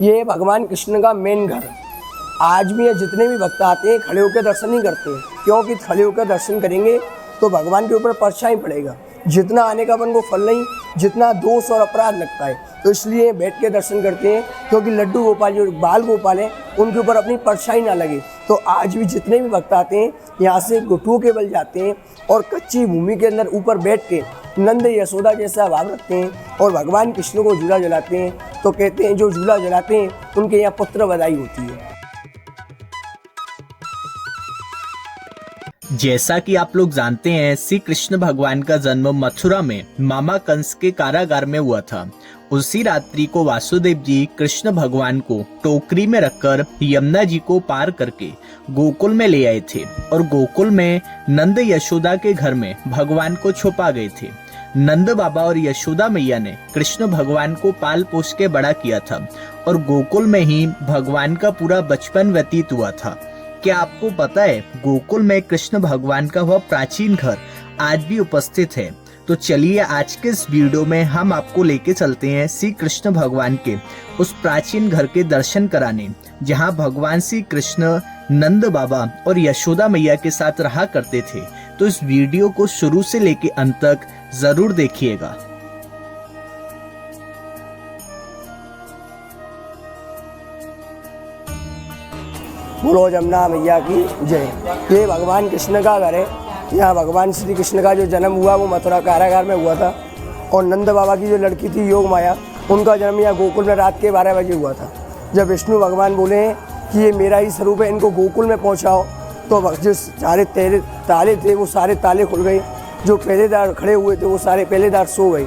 ये भगवान कृष्ण का मेन घर। आज भी ये जितने भी भक्त आते हैं खड़े होकर दर्शन नहीं करते हैं, क्योंकि खड़े होकर दर्शन करेंगे तो भगवान के ऊपर परछाई पड़ेगा। जितना आने का अपन को फल नहीं, जितना दोष और अपराध लगता है, तो इसलिए बैठ के दर्शन करते हैं, क्योंकि लड्डू गोपाल जो बाल गोपाल हैं उनके ऊपर अपनी परछाई ना लगे। तो आज भी जितने भी भक्त आते हैं यहाँ से घुटुओं के बल जाते हैं और कच्ची भूमि के अंदर ऊपर बैठ के नंद यशोदा जैसा भाव रखते हैं और भगवान कृष्ण को झूला जलाते हैं। तो कहते हैं जो झूला जलाते हैं उनके यहाँ पुत्र बधाई होती है। जैसा कि आप लोग जानते हैं, श्री कृष्ण भगवान का जन्म मथुरा में मामा कंस के कारागार में हुआ था। उसी रात्रि को वासुदेव जी कृष्ण भगवान को टोकरी में रखकर यमुना जी को पार करके गोकुल में ले आए थे और गोकुल में नंद यशोदा के घर में भगवान को छुपा गए थे। नंद बाबा और यशोदा मैया ने कृष्ण भगवान को पाल पोस के बड़ा किया था और गोकुल में ही भगवान का पूरा बचपन व्यतीत हुआ था। क्या आपको पता है, गोकुल में कृष्ण भगवान का वह प्राचीन घर आज भी उपस्थित है। तो चलिए आज के इस वीडियो में हम आपको लेके चलते हैं श्री कृष्ण भगवान के उस प्राचीन घर के दर्शन कराने, जहां भगवान श्री कृष्ण नंद बाबा और यशोदा मैया के साथ रहा करते थे। तो इस वीडियो को शुरू से लेके अंत तक जरूर देखिएगा। बोलो जमुना मैया की जय। ये भगवान कृष्ण का घर है। यहाँ भगवान श्री कृष्ण का जो जन्म हुआ वो मथुरा कारागार में हुआ था और नंद बाबा की जो लड़की थी योग माया, उनका जन्म यहाँ गोकुल में रात के 12 बजे हुआ था। जब विष्णु भगवान बोले कि ये मेरा ही स्वरूप है, इनको गोकुल में पहुँचाओ, तो जो सारे ताले थे वो सारे ताले खुल गए। जो पहलेदार खड़े हुए थे वो सारे पहलेदार सो गए।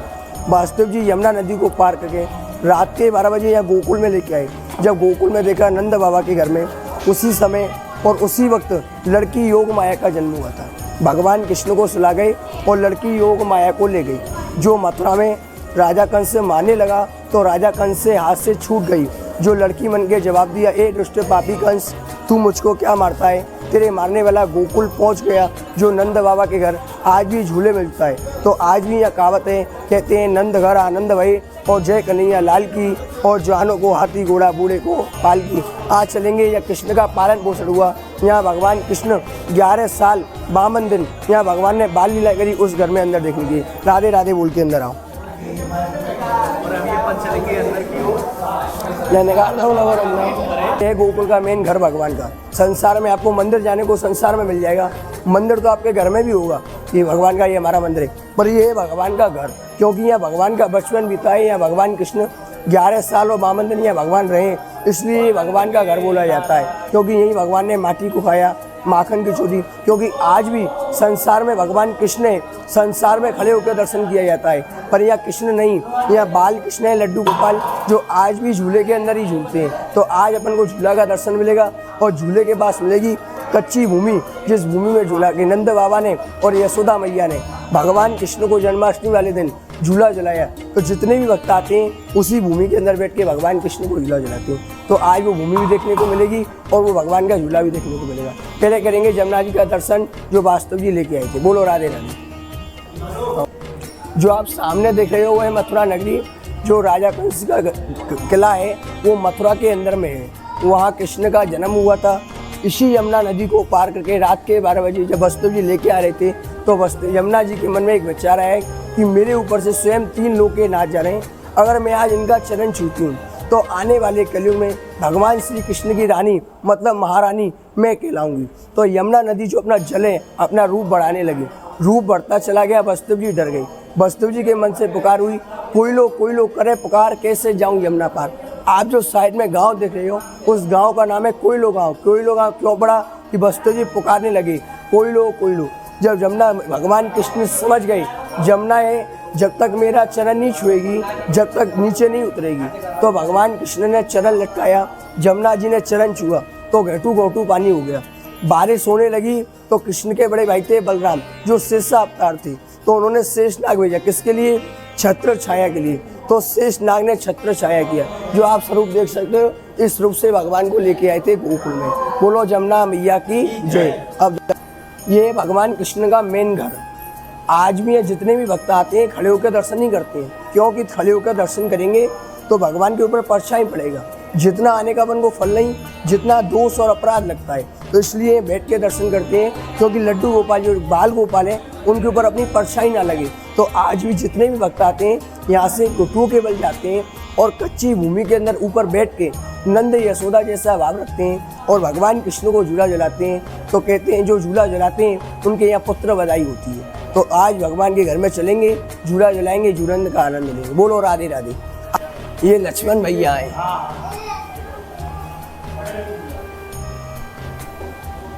वासुदेव जी यमुना नदी को पार करके रात के 12 बजे यहाँ गोकुल में लेके आए। जब गोकुल में देखा नंद बाबा के घर में, उसी समय और उसी वक्त लड़की योग माया का जन्म हुआ था। भगवान कृष्ण को सुला गए और लड़की योग माया को ले गई। जो मथुरा में राजा कंस से मारने लगा तो राजा कंस से हाथ से छूट गई। जो लड़की मन के जवाब दिया, ए दुष्ट पापी कंस, तू मुझको क्या मारता है, तेरे मारने वाला गोकुल पहुंच गया। जो नंद बाबा के घर आज भी झूले मिलता है। तो आज भी यह कहावत है, कहते हैं नंद घर आनंद भई और जय कन्हैया लाल की, और जवानों को हाथी घोड़ा बूढ़े को पाल की। आज चलेंगे या कृष्ण का पालन पोषण हुआ। यहाँ भगवान कृष्ण 11 साल 52 दिन यहाँ भगवान ने बाल लीला करी उस घर में अंदर देखने की। राधे राधे बोल के अंदर आओ। गोकुल का मेन घर भगवान का। संसार में आपको मंदिर जाने को संसार में मिल जाएगा, मंदिर तो आपके घर में भी होगा। ये भगवान का, ये हमारा मंदिर है, पर ये है भगवान का घर, क्योंकि यहाँ भगवान का बचपन बीता है। यहाँ भगवान कृष्ण 11 साल और 52 दिन यहाँ भगवान रहे, इसलिए भगवान का घर बोला जाता है। क्योंकि यही भगवान ने माटी को खाया, माखन की चोरी। क्योंकि आज भी संसार में भगवान कृष्ण है, संसार में खड़े होकर दर्शन किया जाता है, पर यहाँ कृष्ण नहीं, यहाँ बाल कृष्ण है, लड्डू गोपाल, जो आज भी झूले के अंदर ही झूलते हैं। तो आज अपन को झूला का दर्शन मिलेगा और झूले के पास मिलेगी कच्ची भूमि, जिस भूमि में झूला के नंद बाबा ने और यशोदा मैया ने भगवान कृष्ण को जन्माष्टमी वाले दिन झूला जलाया। तो जितने भी भक्त आते हैं उसी भूमि के अंदर बैठ के भगवान कृष्ण को झूला जलाते हैं। तो आज वो भूमि भी देखने को मिलेगी और वो भगवान का झूला भी देखने को मिलेगा। पहले करेंगे जमुना जी का दर्शन, जो वासुदेव जी लेके आए थे। बोलो राधे राधे। जो आप सामने देख रहे हो वो है मथुरा नगरी। जो राजा कंस का किला है वो मथुरा के अंदर में है। वहाँ कृष्ण का जन्म हुआ था। इसी यमुना नदी को पार करके रात के 12 बजे जब वासुदेव जी लेके आ रहे थे, तो यमुना जी के मन में एक विचार आया कि मेरे ऊपर से स्वयं 3 लोग के नाच जा रहे हैं, अगर मैं आज इनका चरण छूती हूँ तो आने वाले कलयुग में भगवान श्री कृष्ण की रानी मतलब महारानी मैं कहलाऊंगी। तो यमुना नदी जो अपना जल है अपना रूप बढ़ाने लगी, रूप बढ़ता चला गया। वासुदेव जी डर गई। वासुदेव जी के मन से पुकार हुई, कोई लोग करे पुकार, कैसे जाऊँ यमुना पार। आप जो साइड में गांव देख रहे हो उस गांव का नाम है कोयलो गांव। कोयलो गांव क्यों पड़ा कि वासुदेव जी पुकारने लगे, कोयलो। जब जमुना भगवान कृष्ण समझ गए जमुना है, जब तक मेरा चरण नहीं छुएगी, जब तक नीचे नहीं उतरेगी। तो भगवान कृष्ण ने चरण लटकाया, जमुना जी ने चरण छुआ तो घटू पानी हो गया। बारिश होने लगी तो कृष्ण के बड़े भाई थे बलराम, जो शेष अवतार थे, तो उन्होंने शेष नाग भेजा। किसके लिए? छत्र छाया के लिए। तो शेष नाग ने छत्र छाया किया। जो आप स्वरूप देख सकते हो, इस रूप से भगवान को लेके आए थे गोकुल में। बोलो जमुना मैया की जय। अब ये भगवान कृष्ण का मेन घर। आज भी ये जितने भी भक्त आते हैं खड़े होकर दर्शन नहीं करते हैं, क्योंकि खड़े होकर दर्शन करेंगे तो भगवान के ऊपर परछाई पड़ेगा। जितना आने का अपन को फल नहीं, जितना दोष और अपराध लगता है। तो इसलिए बैठ के दर्शन करते हैं, क्योंकि लड्डू गोपाल जो बाल गोपाल हैं उनके ऊपर अपनी परछाई ना लगे। तो आज भी जितने भी भक्त आते हैं यहाँ से घुटुओं के बल जाते हैं और कच्ची भूमि के अंदर ऊपर बैठ के नंद यशोदा जैसा भाव रखते हैं और भगवान कृष्ण को झूला जलाते हैं। तो कहते हैं जो झूला जलाते हैं उनके यहाँ पुत्र बधाई होती है। तो आज भगवान के घर में चलेंगे, झूला जलाएंगे, झूलन का आनंद लेंगे। बोलो राधे राधे। ये लक्ष्मण भैया हैं,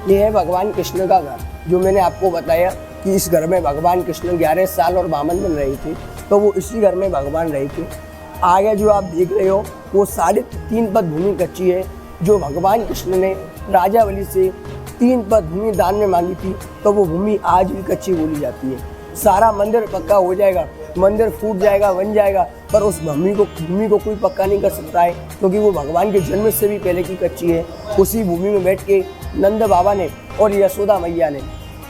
ये है भगवान कृष्ण का घर, जो मैंने आपको बताया कि इस घर में भगवान कृष्ण 11 साल और बामन बन रहे थे। तो वो इसी घर में भगवान रहे थे। आगे जो आप देख रहे हो वो 3.5 पद भूमि कच्ची है, जो भगवान कृष्ण ने राजा बलि से 3 पद भूमि दान में मांगी थी। तो वो भूमि आज भी कच्ची बोली जाती है। सारा मंदिर पक्का हो जाएगा, मंदिर फूट जाएगा, बन जाएगा, पर उस भूमि को कोई पक्का नहीं कर सकता है, क्योंकि वो भगवान के जन्म से भी पहले की कच्ची है। उसी भूमि में बैठ के नंद बाबा ने और यशोदा मैया ने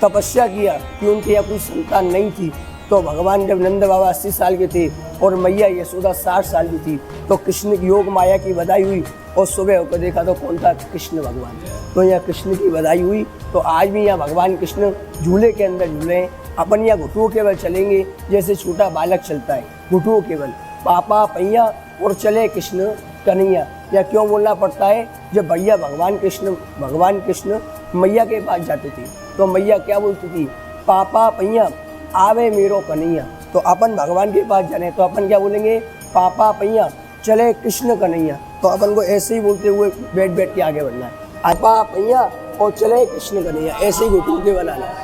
तपस्या किया कि उनके यहाँ कोई संतान नहीं थी। तो भगवान जब नंद बाबा 80 साल के थे और मैया यशोदा 60 साल की थी, तो कृष्ण की योग माया की बधाई हुई और सुबह होकर देखा तो कौन था? कृष्ण भगवान। तो यहाँ कृष्ण की बधाई हुई। तो आज भी यहाँ भगवान कृष्ण झूले के अंदर झूले हैं। अपन यहाँ घुटुओं के बल चलेंगे, जैसे छोटा बालक चलता है, घुटुओं के बल, पापा पैया और चले कृष्ण कन्हैया। या क्यों बोलना पड़ता है? जब भैया भगवान कृष्ण मैया के पास जाते थे तो मैया क्या बोलती थी? पापा पैया आवे मेरो कन्हैया। तो अपन भगवान के पास जाने तो अपन क्या बोलेंगे? पापा पैया चले कृष्ण कन्हैया। तो अपन को ऐसे ही बोलते हुए बैठ के आगे बढ़ना है। पापा पैया और चले कृष्ण कन्हैया, ऐसे ही घुटुओं के बनाना है।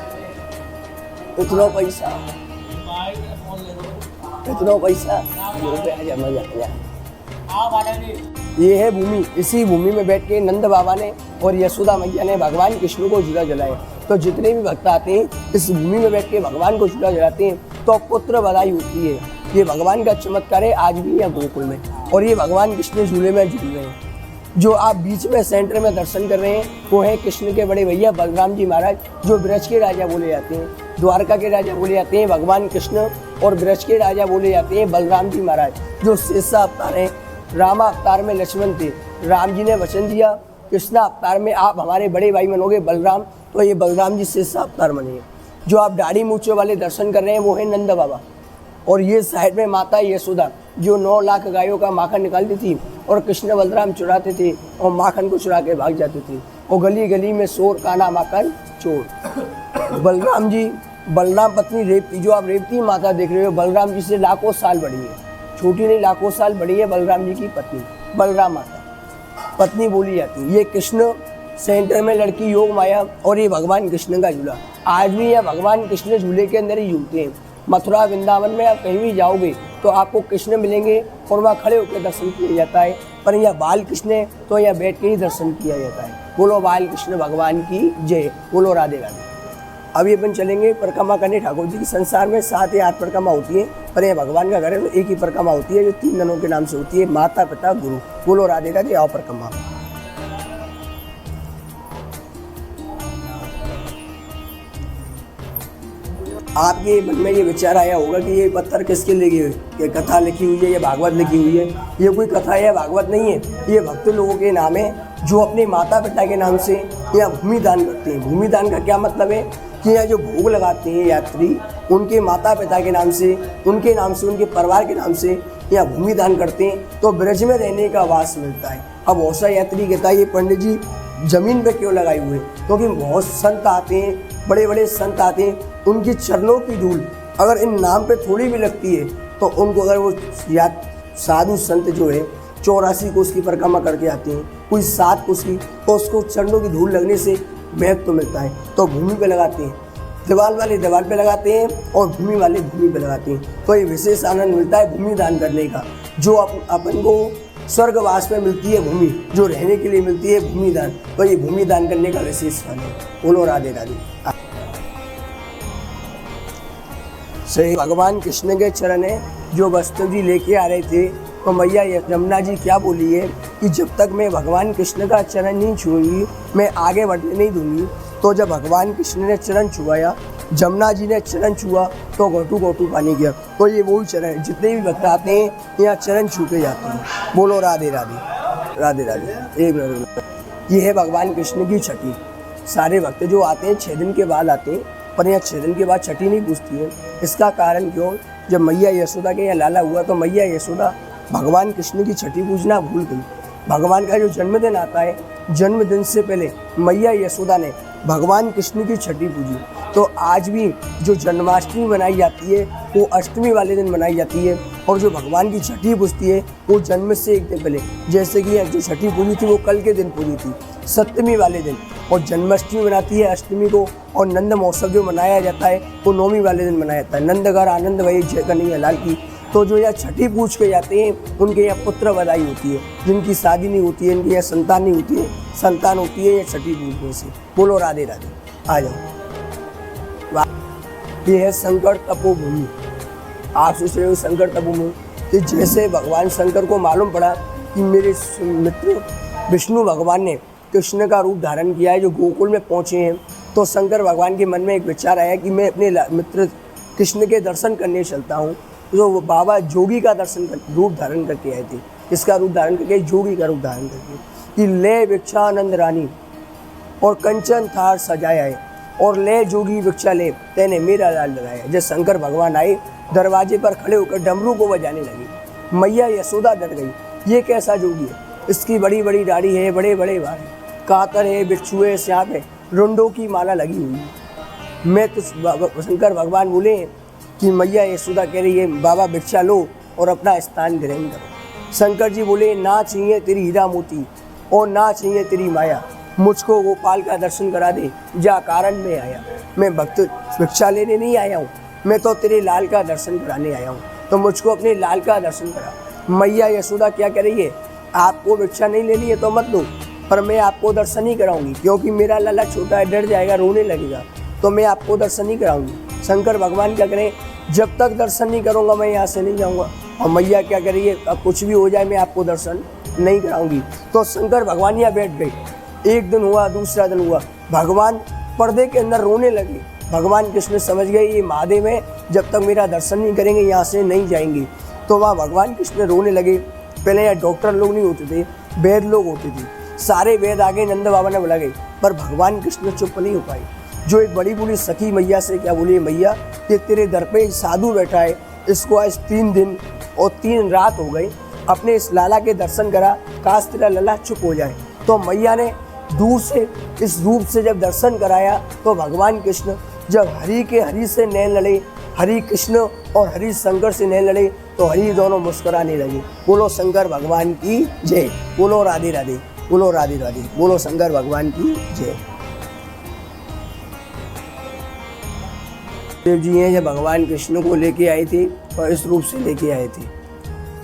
इतना पैसा ये है भूमि। इसी भूमि में बैठ के नंद बाबा ने और यशोदा मैया ने भगवान कृष्ण को झूला जलाया। तो जितने भी भक्त आते हैं इस भूमि में बैठ के भगवान को झूला जलाते हैं तो पुत्र बधाई होती है। ये भगवान का चमत्कार है आज भी यहाँ गोकुल में। और ये भगवान कृष्ण झूले में झूल रहे हैं। जो आप बीच में सेंटर में दर्शन कर रहे हैं वो है कृष्ण के बड़े भैया बलराम जी महाराज, जो ब्रज के राजा बोले जाते हैं, द्वारका के राजा बोले जाते हैं भगवान कृष्ण, और ब्रज के राजा बोले जाते हैं बलराम जी महाराज, जो शेषा अवतार हैं। रामा अवतार में लक्ष्मण थे, राम जी ने वचन दिया कृष्णा अवतार में आप हमारे बड़े भाई बनोगे बलराम, तो ये बलराम जी शेषा अवतार बने। जो आप दाढ़ी मूंछों वाले दर्शन कर रहे हैं वो है नंद बाबा। और ये साइड में माता यशोदा, जो 9 लाख गायों का माखन निकालती थी और कृष्ण बलराम चुराते थे और माखन को चुरा के भाग जाते थे। और गली गली में शोर, काना माखन चोर। बलराम पत्नी रेवती, जो आप रेवती माता देख रहे हो, बलराम जी से लाखों साल बड़ी है, छोटी नहीं लाखों साल बड़ी है बलराम जी की पत्नी, बलराम माता पत्नी बोली जाती है। ये कृष्ण सेंटर में लड़की योग माया और ये भगवान कृष्ण का झूला। आज भी यह भगवान कृष्ण झूले के अंदर ही झूलते हैं। मथुरा वृंदावन में आप कहीं भी जाओगे तो आपको कृष्ण मिलेंगे और वहाँ खड़े होकर दर्शन किया जाता है, पर यह बाल कृष्ण है तो यह बैठ के ही दर्शन किया जाता है। बोलो बाल कृष्ण भगवान की जय, बोलो राधे राधे। अभी अपन चलेंगे परिक्रमा करने ठाकुर जी की। संसार में 7 या 8 परिक्रमा होती है, पर यह भगवान का घर है तो एक ही परिक्रमा होती है, जो 3 जनों के नाम से होती है, माता पिता गुरु। बोलो राधे राधे। आओ परिक्रमा। आपके मन में ये विचार आया होगा कि ये पत्थर किसके लिए ये कथा लिखी हुई है, ये भागवत लिखी हुई है। ये कोई कथा है, भागवत नहीं है, ये भक्त लोगों के नाम है जो अपने माता पिता के नाम से यहाँ भूमि दान करते हैं। भूमि दान का क्या मतलब है कि यहाँ जो भोग लगाते हैं यात्री, उनके माता पिता के नाम से, उनके नाम से, उनके परिवार के नाम से यहाँ भूमि दान करते हैं तो ब्रज में रहने का वास मिलता है। अब बहुत सा यात्री कहता है ये पंडित जी जमीन पे क्यों लगाए हुए? क्योंकि बहुत संत आते हैं, बड़े बड़े संत आते हैं, उनकी चरणों की धूल अगर इन नाम पे थोड़ी भी लगती है तो उनको, अगर वो साधु संत जो है 84 कोस की परिक्रमा करके आते हैं, कोई 7 कोस की, तो उसको चरणों की धूल लगने से महत्व तो मिलता है। तो भूमि पे लगाते हैं, दीवार वाले दीवार पे लगाते हैं और भूमि वाले भूमि पे लगाते हैं। तो ये विशेष आनंद मिलता है भूमि दान करने का, जो अपन को स्वर्गवास में मिलती है भूमि, जो रहने के लिए मिलती है भूमि दान। तो ये भूमि दान करने का विशेष फल है। बोलो राधे राधे। सही भगवान कृष्ण के चरण है, जो वस्तु जी लेके आ रहे थे तो मैया यमुना जी क्या बोली है कि जब तक मैं भगवान कृष्ण का चरण नहीं छूऊंगी मैं आगे बढ़ने नहीं दूंगी। तो जब भगवान कृष्ण ने चरण छुआया, जमुना जी ने चरण छुआ तो घोटू घोटू पानी गया। तो ये वही चरण है, जितने भी भक्त आते हैं यहाँ चरण छू के जाते हैं। बोलो राधे राधे। राधे राधे। एक मिनट, ये है भगवान कृष्ण की छठी। सारे भक्त जो आते हैं 6 दिन के बाद आते हैं, पर यहाँ 6 दिन के बाद छठी नहीं पूछती है। इसका कारण क्यों? जब मैया यशोदा के यहाँ लाला हुआ तो मैया यशोदा भगवान कृष्ण की छठी पूजना भूल गई। भगवान का जो जन्मदिन आता है, जन्मदिन से पहले मैया यशोदा ने भगवान कृष्ण की छठी पूजी। तो आज भी जो जन्माष्टमी मनाई जाती है वो अष्टमी वाले दिन मनाई जाती है, और जो भगवान की छठी पूजती है वो जन्म से एक दिन पहले, जैसे कि जो छठी पूजी थी वो कल के दिन पूजी थी, सप्तमी वाले दिन, और जन्माष्टमी मनाती है अष्टमी को, और नंद महोत्सव जो मनाया जाता है वो नौमी वाले दिन मनाया जाता है। नंदघर आनंद वही जय कन्हैया लाल की। तो जो यहाँ छठी पूछ के जाते हैं उनके यहाँ पुत्र बधाई होती है, जिनकी शादी नहीं होती है, इनके यहाँ संतान नहीं होती है, संतान होती है या छठी पूजने से। बोलो राधे राधे। आ जाओ, ये है शंकर तपोभूमि। आप सोच रहे हो शंकर तपोभूमि, कि जैसे भगवान शंकर को मालूम पड़ा कि मेरे मित्र विष्णु भगवान ने कृष्ण का रूप धारण किया है, जो गोकुल में पहुँचे हैं, तो शंकर भगवान के मन में एक विचार आया कि मैं अपने मित्र कृष्ण के दर्शन करने चलता हूँ। तो वो बाबा जोगी का रूप धारण करके आए थे। इसका रूप धारण करके जोगी का रूप धारण करके, कि ले भिक्षानंद रानी और कंचन थार सजाया है, और ले जोगी भिक्षा ले तेने मेरा लाल लगाया। जब शंकर भगवान आए, दरवाजे पर खड़े होकर डमरू को बजाने लगे। मैया यशोदा डर गई, ये कैसा जोगी है? इसकी बड़ी बड़ी दाढ़ी है, बड़े बड़े बाल है, कातर है, बिच्छू है, सांप है, रुंडों की माला लगी हुई है। मैं तो शंकर भगवान बोले कि मैया यशोदा कह रही है बाबा भिक्षा लो और अपना स्थान ग्रहण करो। शंकर जी बोले ना चाहिए तेरी हीरा मोती और ना चाहिए तेरी माया, मुझको गोपाल का दर्शन करा दे, जा कारण में आया। मैं भक्त भिक्षा लेने नहीं आया हूँ, मैं तो तेरे लाल का दर्शन कराने आया हूँ, तो मुझको अपने लाल का दर्शन करा। मैया यशोदा क्या कह रही है? आपको भिक्षा नहीं लेनी है तो मत लो, पर मैं आपको दर्शन ही कराऊंगी, क्योंकि मेरा लाला छोटा है, डर जाएगा, रोने लगेगा, तो मैं आपको दर्शन ही कराऊंगी। शंकर भगवान क्या करें? जब तक दर्शन नहीं करूँगा मैं यहाँ से नहीं जाऊँगा। और मैया क्या करिए, अब कुछ भी हो जाए मैं आपको दर्शन नहीं कराऊंगी। तो शंकर भगवान यहाँ बैठ गए। एक दिन हुआ, दूसरा दिन हुआ, भगवान पर्दे के अंदर रोने लगे। भगवान कृष्ण समझ गए ये महादेव है, जब तक मेरा दर्शन नहीं करेंगे यहाँ से नहीं जाएंगे। तो वहाँ भगवान कृष्ण रोने लगे। पहले यहाँ डॉक्टर लोग नहीं होते थे, वैद लोग होते थे। सारे वेद आगे नंद बाबा ने बुला गए, पर भगवान कृष्ण चुप नहीं हो पाए। जो एक बड़ी बूढ़ी सखी मैया से क्या बोली, मैया कि तेरे दर पे साधु बैठा है, इसको आज 3 दिन और 3 रात हो गए, अपने इस लाला के दर्शन करा, काश तेरा लाला चुप हो जाए। तो मैया ने दूर से इस रूप से जब दर्शन कराया, तो भगवान कृष्ण जब हरि से नैन लड़े, हरि कृष्ण और हरि शंकर से नैन लड़े, तो हरि दोनों मुस्कुराने लगे। बोलो शंकर भगवान की जय, बोलो राधे राधे, बोलो राधे राधे, बोलो शंकर भगवान की जय। देव जी हैं जब भगवान कृष्ण को लेके आए थे और इस रूप से लेके आए थे।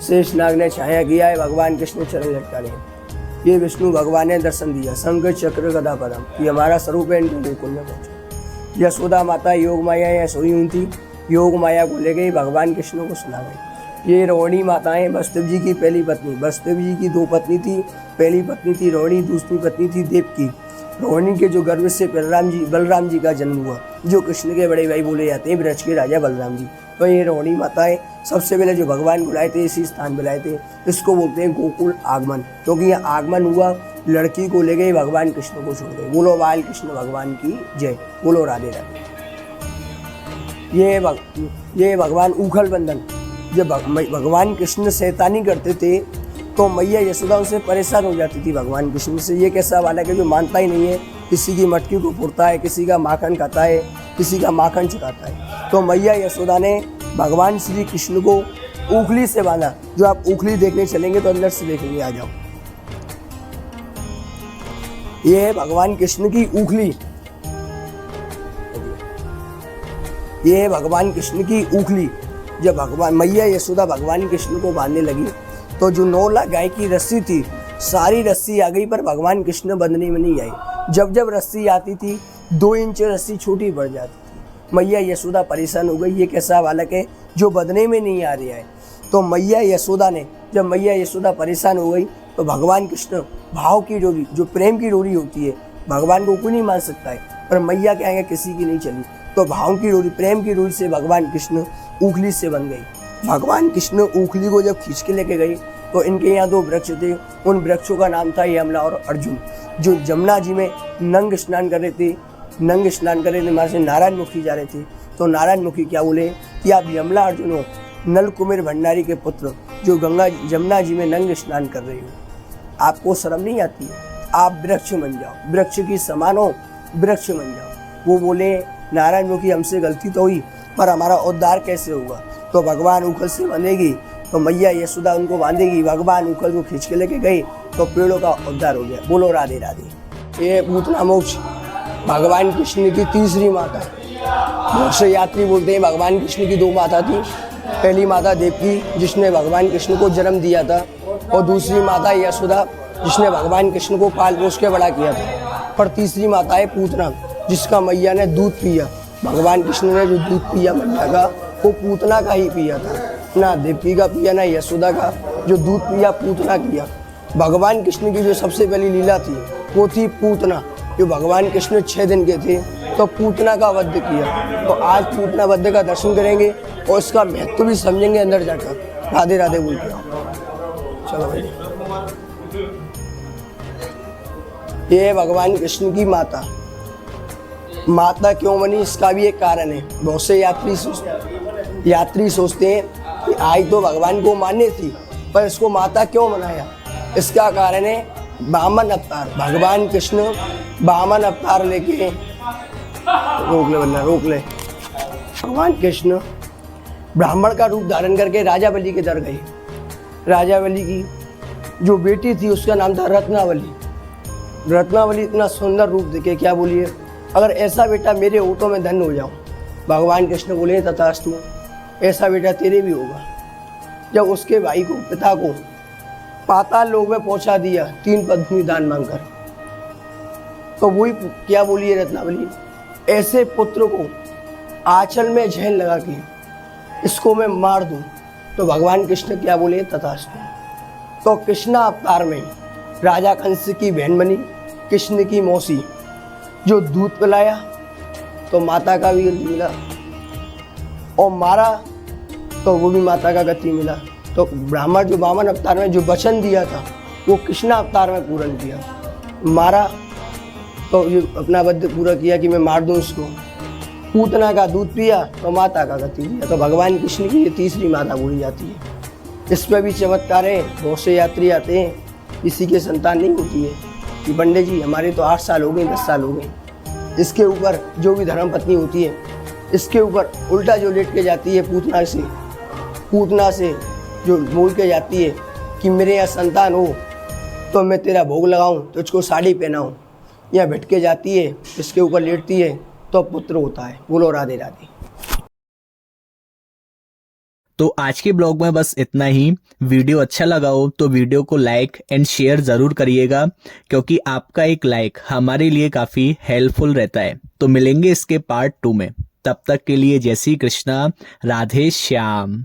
शेषनाग ने छाया किया है, भगवान कृष्ण चरण लटका रहे। ये विष्णु भगवान ने दर्शन दिया, शंख चक्र गदा पदम, ये हमारा स्वरूप है, इनके गोकुल में पहुंचे। यशोदा माता योग माया यहाँ सोई हुई थी, योग माया को ले गई, भगवान कृष्ण को सुना गई। ये रोहिणी माताएं वसुदेव जी की पहली पत्नी, वसुदेव जी की 2 पत्नी थी, पहली पत्नी थी रोहिणी, दूसरी पत्नी थी देवकी। रोहिणी के जो गर्भ से बलराम जी का जन्म हुआ, जो कृष्ण के बड़े भाई बोले जाते हैं, ब्रज के राजा बलराम जी। तो ये रोहिणी माताएं सबसे पहले जो भगवान बुलाए थे, इसी स्थान बुलाए थे। इसको बोलते हैं गोकुल आगमन, क्योंकि यह आगमन हुआ, लड़की को ले गए, भगवान कृष्ण को छोड़ गए। बोलो बाल कृष्ण भगवान की जय, बोलो राधे राधे। ये भगवान उखल बंधन, जब भगवान कृष्ण शैतानी करते थे तो मैया यशोदा उनसे परेशान हो जाती थी भगवान कृष्ण से। ये कैसा वाला है जो मानता ही नहीं है, किसी की मटकी को फोड़ता है, किसी का माखन खाता है, किसी का माखन चुराता है। तो मैया यशोदा ने भगवान श्री कृष्ण को उखली से बांधा। जो आप उखली देखने चलेंगे तो अंदर से देखेंगे, आ जाओ। ये है भगवान कृष्ण की उखली, ये है भगवान कृष्ण की उखली। जब भगवान मैया यशोदा भगवान कृष्ण को बांधने लगी तो जो 9 लाख गाय की रस्सी थी, सारी रस्सी आ गई, पर भगवान कृष्ण बंधने में नहीं आई। जब जब रस्सी आती थी 2 इंच रस्सी छोटी बढ़ जाती थी। मैया यशोदा परेशान हो गई, ये कैसा बालक है जो बंधने में नहीं आ रहा है। तो मैया यशोदा ने, जब मैया यशोदा परेशान हो गई तो भगवान कृष्ण भाव की डोरी, जो प्रेम की डोरी होती है, भगवान को कोई नहीं मान सकता है, पर मैया क्या है किसी की नहीं चली। तो भाव की डोरी, प्रेम की डोरी से भगवान कृष्ण उखली से बन गई। भगवान कृष्ण उखली को जब खींच के लेके गए तो इनके यहाँ 2 वृक्ष थे, उन वृक्षों का नाम था यमला और अर्जुन, जो जमुना जी में नंग स्नान कर रहे थे। वहाँ से नारायण मुखी जा रहे थे। तो नारायण मुखी क्या बोले कि आप यमला अर्जुन हो, नल कुमेर भंडारी के पुत्र, जो जमुना जी में नंग स्नान कर रहे हो, आपको शर्म नहीं आती है? आप वृक्ष बन जाओ, वृक्ष की समान हो, वृक्ष बन जाओ। वो बोले नारायण मुखी हमसे गलती तो हुई, पर हमारा उद्धार कैसे होगा? तो भगवान उखल से बंधेगी, तो मैया यशोदा उनको बांधेगी। भगवान उखल को खींच के लेके गए तो पेड़ों का उद्धार हो गया। बोलो राधे राधे। ये पूतना मोक्ष भगवान कृष्ण की तीसरी माता है। बहुत से यात्री बोलते हैं भगवान कृष्ण की 2 माता थी। पहली माता देवकी जिसने भगवान कृष्ण को जन्म दिया था, और दूसरी माता यशोदा जिसने भगवान कृष्ण को पाल पोस के बड़ा किया था। पर तीसरी माता है पूतना, जिसका मैया ने दूध पिया। भगवान कृष्ण ने जो दूध पिया मैया का, वो पूतना का ही पिया था, ना देवकी का पिया ना यशोदा का। जो दूध पिया पूतना किया। भगवान कृष्ण की जो सबसे पहली लीला थी वो थी पूतना। जो भगवान कृष्ण 6 दिन के थे तो पूतना का वध किया। तो आज पूतना वध का दर्शन करेंगे और इसका महत्व भी समझेंगे अंदर जाकर। राधे राधे बोल के चलो भाई। ये है भगवान कृष्ण की माता। माता क्यों बनी इसका भी एक कारण है। बहुत से यात्री सोचते हैं कि आज तो भगवान को माननी थी, पर इसको माता क्यों बनाया? इसका कारण है वामन अवतार। भगवान कृष्ण वामन अवतार लेके रोक ले। भगवान कृष्ण ब्राह्मण का रूप धारण करके राजा बलि के दर गए। राजा बलि की जो बेटी थी उसका नाम था रत्नावली। रत्नावली इतना सुंदर रूप देखे, क्या बोलिए, अगर ऐसा बेटा मेरे हो तो मैं धन्य हो जाऊं। भगवान कृष्ण बोले तथास्तु, ऐसा बेटा तेरे भी होगा। जब उसके भाई को, पिता को पाताल लोक में पहुंचा दिया 3 पद्मी दान मांगकर, तो वही क्या बोली है रत्नावली, ऐसे पुत्र को आंचल में झैल लगा के इसको मैं मार दूं। तो भगवान कृष्ण क्या बोले तथास्तु। तो कृष्णा अवतार में राजा कंस की बहन बनी, कृष्ण की मौसी, जो दूध पिलाया तो माता का भी गति मिला, और मारा तो वो भी माता का गति मिला। तो ब्राह्मण जो वामन अवतार में जो वचन दिया था वो कृष्णा अवतार में पूर्ण किया। मारा तो ये अपना वध पूरा किया कि मैं मार दूं उसको। पूतना का दूध पिया तो माता का गति दिया। तो भगवान कृष्ण की ये तीसरी माता बोली जाती है। इस पर भी चमत्कार है। बहुत से यात्री आते हैं, किसी के संतान नहीं होती है कि पंडित जी हमारे तो 8 साल हो गए, 10 साल हो गए। इसके ऊपर जो भी धर्मपत्नी होती है, इसके ऊपर उल्टा जो लेट के जाती है पूतना से जो बोल के जाती है कि मेरे यहाँ संतान हो तो मैं तेरा भोग लगाऊं, तुझको साड़ी पहनाऊं, या भटके जाती है, इसके ऊपर लेटती है तो पुत्र होता है। बोलो राधे राधे। तो आज के ब्लॉग में बस इतना ही। वीडियो अच्छा लगा हो तो वीडियो को लाइक एंड शेयर जरूर करिएगा, क्योंकि आपका एक लाइक हमारे लिए काफी हेल्पफुल रहता है। तो मिलेंगे इसके पार्ट 2 में। तब तक के लिए जय श्री कृष्णा, राधे श्याम।